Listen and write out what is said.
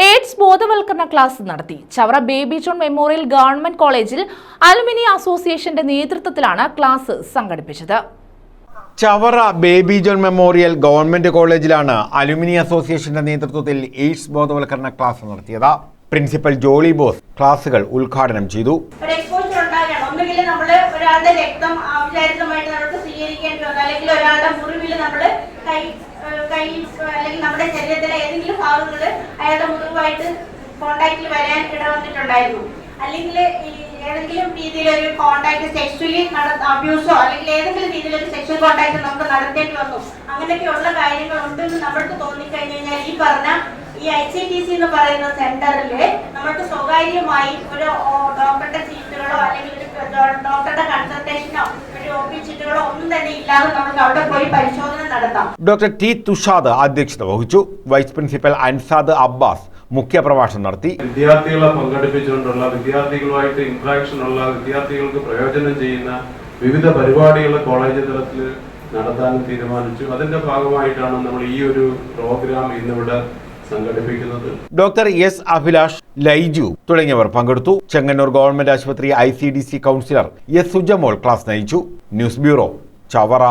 AIDS ബോധവൽക്കരണ class നടത്തി. Chavara baby John memorial government കോളേജിൽ അലുമിനി അസോസിയേഷന്റെ നേതൃത്വത്തിലാണ് ക്ലാസ് സംഘടിപ്പിച്ചത്. Chavara baby John memorial government കോളേജിലാണ് അലുമിനി അസോസിയേഷന്റെ നേതൃത്വത്തിൽ എയ്ഡ്സ് ബോധവൽക്കരണ ക്ലാസ് നടത്തിയത്. പ്രിൻസിപ്പൽ ജോളി ബോസ് ക്ലാസുകൾ ഉദ്ഘാടനം ചെയ്തു. ഒന്നുകിൽ നമ്മൾ ഒരാളുടെ രക്തം ഔപചാരികമായിട്ട് നമുക്ക് സ്വീകരിക്കേണ്ടി വന്നു, അല്ലെങ്കിൽ ഒരാളുടെ മുറിവിൽ നമ്മൾ കൈ അല്ലെങ്കിൽ നമ്മുടെ ശരീരത്തിലെ ഏതെങ്കിലും ഭാഗങ്ങൾ അയാളുടെ മുറിവായിട്ട് കോണ്ടാക്റ്റിൽ വരാൻ ഇടവന്നിട്ടുണ്ടായിരുന്നു. അല്ലെങ്കിൽ ഏതെങ്കിലും രീതിയിലൊരു കോണ്ടാക്ട് സെക്സ്വലി അബ്യൂസോ അല്ലെങ്കിൽ ഏതെങ്കിലും രീതിയിലൊരു സെക്ഷൽ കോണ്ടാക്ട് നമുക്ക് നടത്തേണ്ടി വന്നു. അങ്ങനെയൊക്കെയുള്ള കാര്യങ്ങൾ ഉണ്ടെന്ന് നമ്മൾക്ക് തോന്നിക്കഴിഞ്ഞു കഴിഞ്ഞാൽ ഈ പറഞ്ഞ ഈ ICTC എന്ന് പറയുന്ന സെന്ററിൽ നമ്മൾക്ക് സ്വകാര്യമായി ഒരു ഡോക്ടറുടെ സീറ്റുകളോ അല്ലെങ്കിൽ ഡോക്ടറുടെ കൺസൾട്ടേഷനോ ഒരു OP ചീറ്റുകളോ ഒന്നും തന്നെ ഇല്ലാതെ നമുക്ക് അവിടെ പോയി പരിശോധന നടത്താം. ഡോക്ടർ ടി തുഷാദ് അധ്യക്ഷത വഹിച്ചു. വൈസ് പ്രിൻസിപ്പൽ അൻസാദ് അബ്ബാസ് മുഖ്യപ്രഭാഷണം നടത്തി. വിദ്യാർത്ഥികളെ പങ്കെടുപ്പിച്ചുകൊണ്ടുള്ള വിദ്യാർത്ഥികളുമായിട്ട് ഇന്ററാക്ഷൻ ഉള്ള വിദ്യാർത്ഥികൾക്ക് പ്രയോജനം ചെയ്യുന്ന വിവിധ പരിപാടികൾ കോളേജ് തലത്തിൽ നടത്താനും തീരുമാനിച്ചു. അതിന്റെ ഭാഗമായിട്ടാണ് നമ്മൾ ഈ ഒരു പ്രോഗ്രാം ഇന്നിവിടെ സംഘടിപ്പിക്കുന്നത്. ഡോക്ടർ എസ് അഭിലാഷ്, ലൈജു തുടങ്ങിയവർ പങ്കെടുത്തു. ചെങ്ങന്നൂർ ഗവൺമെന്റ് ആശുപത്രി ICDC councillor S Sujamol class നയിച്ചു. News bureau, Chavara.